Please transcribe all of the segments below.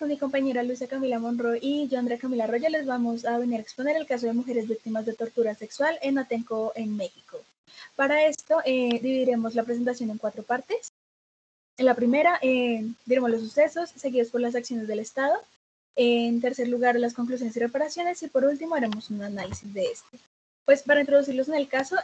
con mi compañera Luisa Camila Monroy y yo, Andrea Camila Arroyo, les vamos a venir a exponer el caso de mujeres víctimas de tortura sexual en Atenco, en México. Para esto, dividiremos la presentación en 4 partes. En la primera, diremos los sucesos, seguidos por las acciones del Estado. En tercer lugar, las conclusiones y reparaciones. Y por último, haremos un análisis de este. Pues para introducirlos en el caso,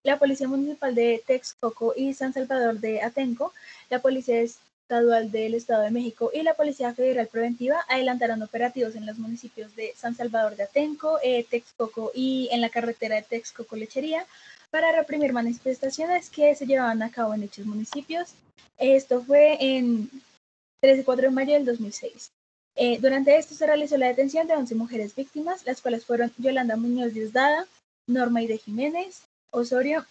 la Policía Municipal de Texcoco y San Salvador de Atenco, la Policía Estadual del Estado de México y la Policía Federal Preventiva adelantaron operativos en los municipios de San Salvador de Atenco, Texcoco y en la carretera de Texcoco-Lechería para reprimir manifestaciones que se llevaban a cabo en dichos municipios. Esto fue en 3 y 4 de mayo del 2006. Durante esto se realizó la detención de 11 mujeres víctimas, las cuales fueron Yolanda Muñoz Diosdada, Norma Ide Jiménez Osorio,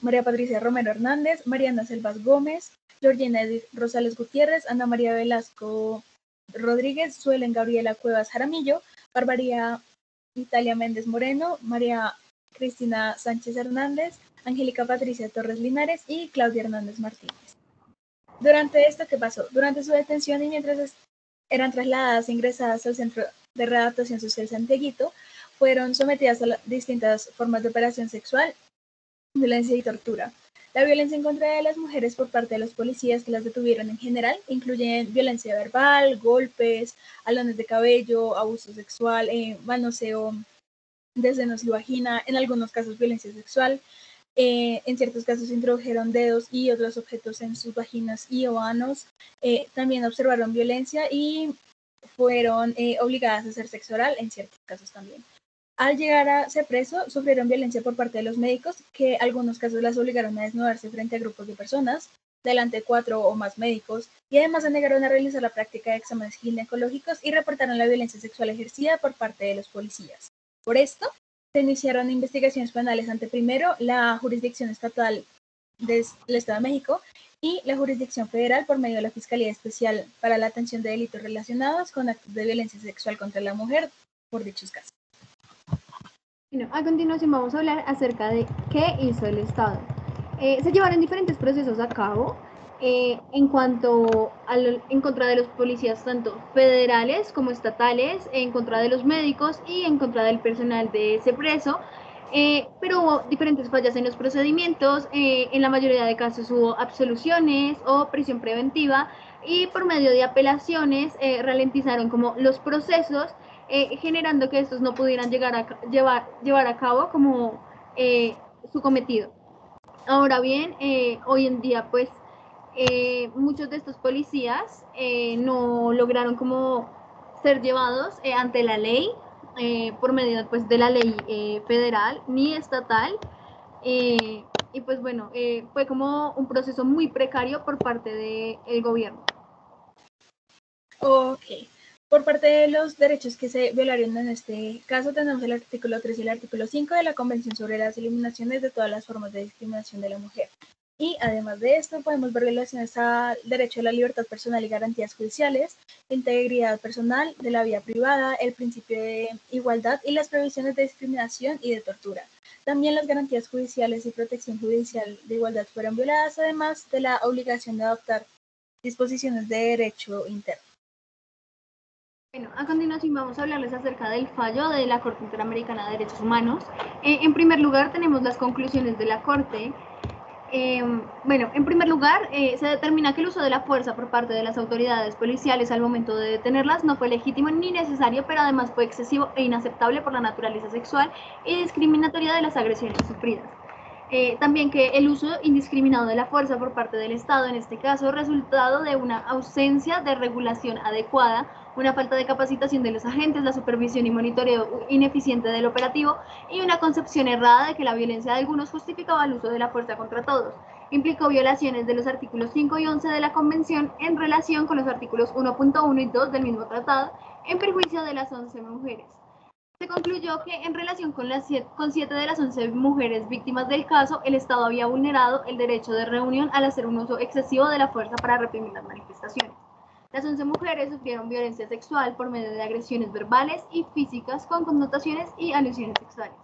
María Patricia Romero Hernández, Mariana Selvas Gómez, Georgina Edith Rosales Gutiérrez, Ana María Velasco Rodríguez, Suelen Gabriela Cuevas Jaramillo, Barbaría Italia Méndez Moreno, María Cristina Sánchez Hernández, Angélica Patricia Torres Linares y Claudia Hernández Martínez. Durante esto, ¿qué pasó? Durante su detención y mientras eran trasladadas e ingresadas al Centro de Readaptación Social Santiaguito, fueron sometidas a distintas formas de operación sexual, violencia y tortura. La violencia en contra de las mujeres por parte de los policías que las detuvieron en general incluyen violencia verbal, golpes, jalones de cabello, abuso sexual, manoseo de senos y vagina, en algunos casos violencia sexual. En ciertos casos introdujeron dedos y otros objetos en sus vaginas y o anos. También observaron violencia y fueron obligadas a hacer sexo oral en ciertos casos también. Al llegar a ser preso, sufrieron violencia por parte de los médicos, que en algunos casos las obligaron a desnudarse frente a grupos de personas, delante de 4 o más médicos, y además se negaron a realizar la práctica de exámenes ginecológicos y reportaron la violencia sexual ejercida por parte de los policías. Por esto, se iniciaron investigaciones penales ante primero la jurisdicción estatal del Estado de México y la jurisdicción federal por medio de la Fiscalía Especial para la Atención de Delitos Relacionados con Actos de Violencia Sexual contra la Mujer por dichos casos. Bueno, a continuación vamos a hablar acerca de qué hizo el Estado. Se llevaron diferentes procesos a cabo en contra de los policías tanto federales como estatales, en contra de los médicos y en contra del personal de ese preso, pero hubo diferentes fallas en los procedimientos, en la mayoría de casos hubo absoluciones o prisión preventiva y por medio de apelaciones ralentizaron como los procesos, generando que estos no pudieran llevar a cabo como su cometido. Ahora bien, hoy en día pues muchos de estos policías no lograron como ser llevados ante la ley por medio pues, de la ley federal ni estatal, y pues bueno, fue como un proceso muy precario por parte del gobierno. Ok. Por parte de los derechos que se violaron en este caso, tenemos el artículo 3 y el artículo 5 de la Convención sobre las eliminaciones de todas las formas de discriminación de la mujer. Y además de esto, podemos ver relaciones al derecho a la libertad personal y garantías judiciales, integridad personal, de la vida privada, el principio de igualdad y las prohibiciones de discriminación y de tortura. También las garantías judiciales y protección judicial de igualdad fueron violadas, además de la obligación de adoptar disposiciones de derecho interno. Bueno, a continuación vamos a hablarles acerca del fallo de la Corte Interamericana de Derechos Humanos. En primer lugar, tenemos las conclusiones de la Corte. Bueno, en primer lugar, se determina que el uso de la fuerza por parte de las autoridades policiales al momento de detenerlas no fue legítimo ni necesario, pero además fue excesivo e inaceptable por la naturaleza sexual y discriminatoria de las agresiones sufridas. También que el uso indiscriminado de la fuerza por parte del Estado, en este caso, resultado de una ausencia de regulación adecuada, una falta de capacitación de los agentes, la supervisión y monitoreo ineficiente del operativo y una concepción errada de que la violencia de algunos justificaba el uso de la fuerza contra todos. Implicó violaciones de los artículos 5 y 11 de la Convención en relación con los artículos 1.1 y 2 del mismo tratado, en perjuicio de las 11 mujeres. Se concluyó que en relación con 7 de las 11 mujeres víctimas del caso, el Estado había vulnerado el derecho de reunión al hacer un uso excesivo de la fuerza para reprimir las manifestaciones. Las 11 mujeres sufrieron violencia sexual por medio de agresiones verbales y físicas con connotaciones y alusiones sexuales.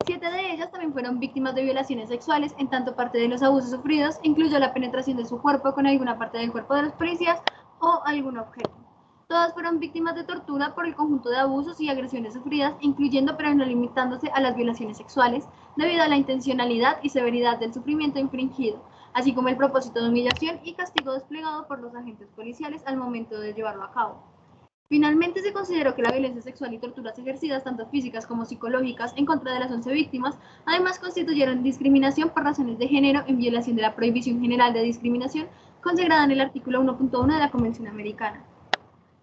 7 de ellas también fueron víctimas de violaciones sexuales, en tanto parte de los abusos sufridos incluyó la penetración de su cuerpo con alguna parte del cuerpo de los policías o algún objeto. Todas fueron víctimas de tortura por el conjunto de abusos y agresiones sufridas, incluyendo pero no limitándose a las violaciones sexuales, debido a la intencionalidad y severidad del sufrimiento infringido, así como el propósito de humillación y castigo desplegado por los agentes policiales al momento de llevarlo a cabo. Finalmente, se consideró que la violencia sexual y torturas ejercidas, tanto físicas como psicológicas, en contra de las 11 víctimas, además constituyeron discriminación por razones de género en violación de la Prohibición General de Discriminación consagrada en el artículo 1.1 de la Convención Americana.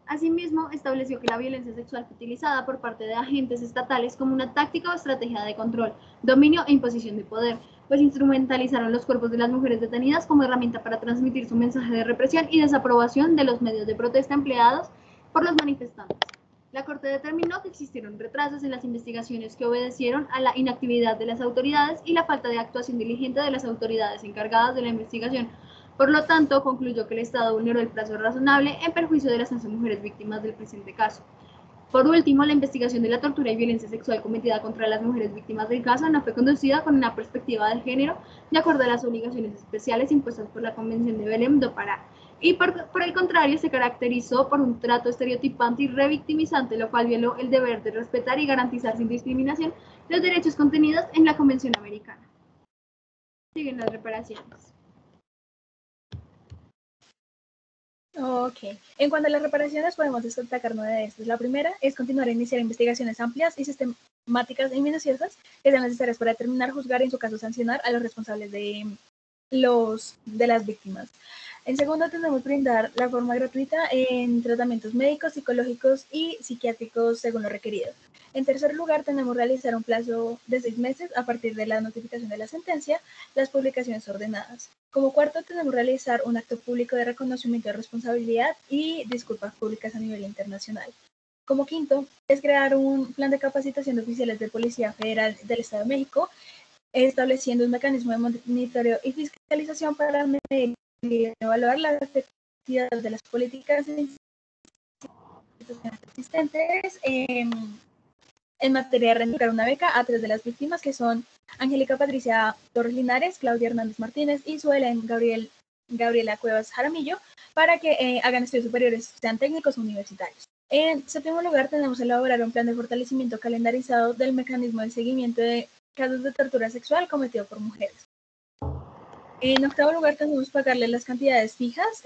Asimismo, estableció que la violencia sexual fue utilizada por parte de agentes estatales como una táctica o estrategia de control, dominio e imposición de poder, pues instrumentalizaron los cuerpos de las mujeres detenidas como herramienta para transmitir su mensaje de represión y desaprobación de los medios de protesta empleados por los manifestantes. La Corte determinó que existieron retrasos en las investigaciones que obedecieron a la inactividad de las autoridades y la falta de actuación diligente de las autoridades encargadas de la investigación. Por lo tanto, concluyó que el Estado vulneró el plazo razonable en perjuicio de las 11 mujeres víctimas del presente caso. Por último, la investigación de la tortura y violencia sexual cometida contra las mujeres víctimas del caso no fue conducida con una perspectiva de género de acuerdo a las obligaciones especiales impuestas por la Convención de Belém do Pará, y por el contrario se caracterizó por un trato estereotipante y revictimizante, lo cual violó el deber de respetar y garantizar sin discriminación los derechos contenidos en la Convención Americana. Siguen las reparaciones. Ok. En cuanto a las reparaciones, podemos destacar 9 de estas. La primera es continuar a iniciar investigaciones amplias y sistemáticas y minuciosas que sean necesarias para determinar, juzgar y en su caso sancionar a los responsables de las víctimas. En segundo, tenemos que brindar la forma gratuita en tratamientos médicos, psicológicos y psiquiátricos según lo requerido. En tercer lugar, tenemos que realizar un plazo de 6 meses a partir de la notificación de la sentencia, las publicaciones ordenadas. Como cuarto, tenemos que realizar un acto público de reconocimiento de responsabilidad y disculpas públicas a nivel internacional. Como quinto, es crear un plan de capacitación de oficiales de Policía Federal del Estado de México, estableciendo un mecanismo de monitoreo y fiscalización para medir y evaluar la efectividad de las políticas existentes en materia de renovar una beca a 3 de las víctimas, que son Angélica Patricia Torres Linares, Claudia Hernández Martínez y Suelen Gabriela Cuevas Jaramillo, para que hagan estudios superiores, sean técnicos o universitarios. En séptimo lugar, tenemos que elaborar un plan de fortalecimiento calendarizado del mecanismo de seguimiento de casos de tortura sexual cometido por mujeres. En octavo lugar, tenemos que pagarle las cantidades fijas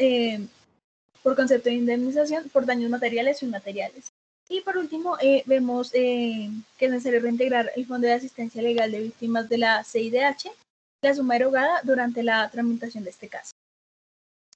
por concepto de indemnización por daños materiales o inmateriales. Y por último, vemos que es necesario reintegrar el Fondo de Asistencia Legal de Víctimas de la CIDH, la suma erogada durante la tramitación de este caso.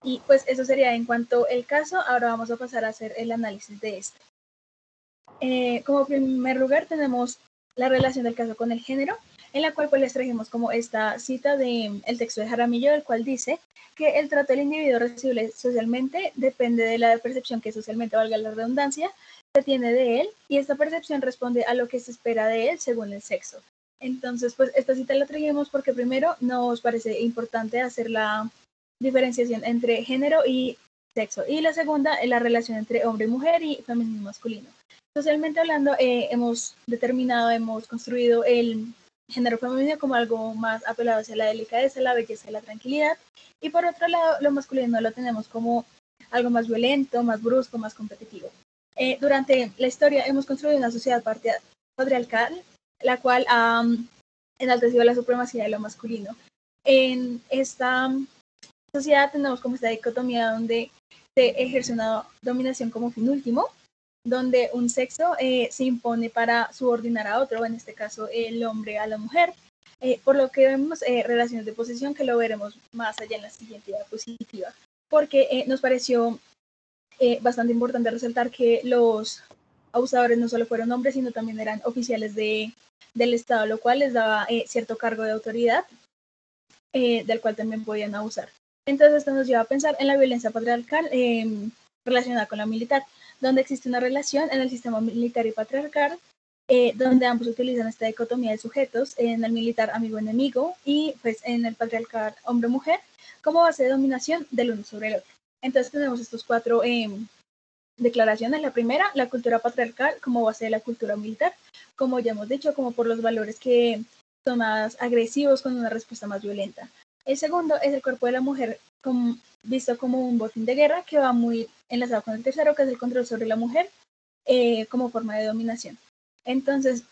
Y pues eso sería en cuanto al caso. Ahora vamos a pasar a hacer el análisis de este. Como primer lugar tenemos la relación del caso con el género, en la cual pues les trajimos como esta cita del texto de Jaramillo, el cual dice que el trato del individuo recibible socialmente depende de la percepción que socialmente, valga la redundancia, se tiene de él, y esta percepción responde a lo que se espera de él según el sexo. Entonces, pues esta cita la trajimos porque primero nos parece importante hacer la diferenciación entre género y sexo, y la segunda es la relación entre hombre y mujer y femenino y masculino. Socialmente hablando, hemos construido el género femenino como algo más apelado hacia la delicadeza, la belleza y la tranquilidad, y por otro lado, lo masculino lo tenemos como algo más violento, más brusco, más competitivo. Durante la historia hemos construido una sociedad patriarcal, la cual ha enaltecido la supremacía de lo masculino. En esta sociedad tenemos como esta dicotomía donde se ejerce una dominación como fin último, donde un sexo se impone para subordinar a otro, en este caso el hombre a la mujer, por lo que vemos relaciones de posesión, que lo veremos más allá en la siguiente diapositiva, porque nos pareció bastante importante resaltar que los abusadores no solo fueron hombres, sino también eran oficiales del Estado, lo cual les daba cierto cargo de autoridad, del cual también podían abusar. Entonces esto nos lleva a pensar en la violencia patriarcal relacionada con la militar, donde existe una relación en el sistema militar y patriarcal, donde ambos utilizan esta dicotomía de sujetos, en el militar amigo-enemigo y pues en el patriarcal hombre-mujer, como base de dominación del uno sobre el otro. Entonces tenemos estos 4 declaraciones. La primera, la cultura patriarcal como base de la cultura militar, como ya hemos dicho, como por los valores que son más agresivos con una respuesta más violenta. El segundo es el cuerpo de la mujer visto como un botín de guerra, que va muy enlazado con el tercero, que es el control sobre la mujer como forma de dominación. Entonces,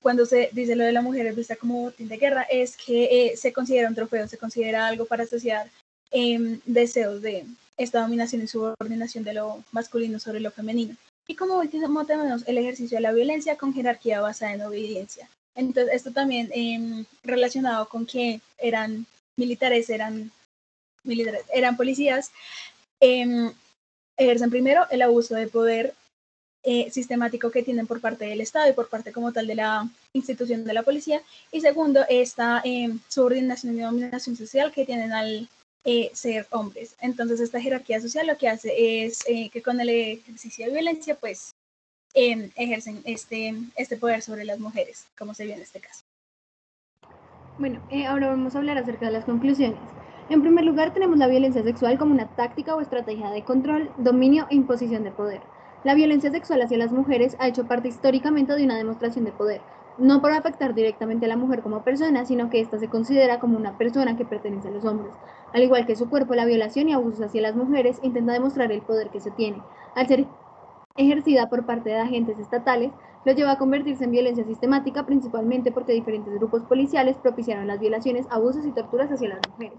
cuando se dice lo de la mujer vista como botín de guerra, es que se considera un trofeo, se considera algo para saciar deseos de esta dominación y subordinación de lo masculino sobre lo femenino. Y como último tenemos el ejercicio de la violencia con jerarquía basada en obediencia. Entonces, esto también relacionado con que eran militares, eran policías, ejercen primero el abuso de poder sistemático que tienen por parte del Estado y por parte como tal de la institución de la policía, y segundo, esta subordinación y dominación social que tienen al ser hombres. Entonces, esta jerarquía social lo que hace es que con el ejercicio de violencia, pues, ejercen este poder sobre las mujeres, como se vio en este caso. Bueno, ahora vamos a hablar acerca de las conclusiones. En primer lugar, tenemos la violencia sexual como una táctica o estrategia de control, dominio e imposición de poder. La violencia sexual hacia las mujeres ha hecho parte históricamente de una demostración de poder, no por afectar directamente a la mujer como persona, sino que ésta se considera como una persona que pertenece a los hombres. Al igual que su cuerpo, la violación y abusos hacia las mujeres intenta demostrar el poder que se tiene. Al ser ejercida por parte de agentes estatales, lo lleva a convertirse en violencia sistemática, principalmente porque diferentes grupos policiales propiciaron las violaciones, abusos y torturas hacia las mujeres.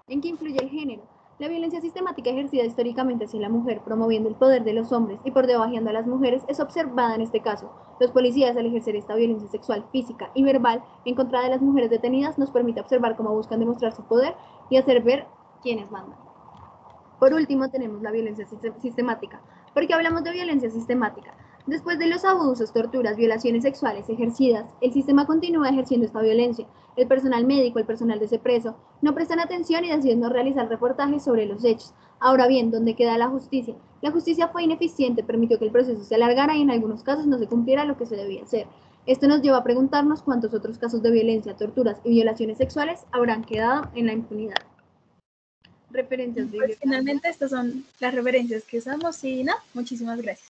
¿En qué influye el género? La violencia sistemática ejercida históricamente hacia la mujer, promoviendo el poder de los hombres y por debajeando a las mujeres, es observada en este caso. Los policías, al ejercer esta violencia sexual, física y verbal en contra de las mujeres detenidas, nos permite observar cómo buscan demostrar su poder y hacer ver quiénes mandan. Por último, tenemos la violencia sistemática. ¿Por qué hablamos de violencia sistemática? Después de los abusos, torturas, violaciones sexuales ejercidas, el sistema continúa ejerciendo esta violencia. El personal médico, el personal de ese preso, no prestan atención y deciden no realizar reportajes sobre los hechos. Ahora bien, ¿dónde queda la justicia? La justicia fue ineficiente, permitió que el proceso se alargara y en algunos casos no se cumpliera lo que se debía hacer. Esto nos lleva a preguntarnos cuántos otros casos de violencia, torturas y violaciones sexuales habrán quedado en la impunidad. Referencias Pues finalmente estas son las referencias que usamos y no, muchísimas gracias.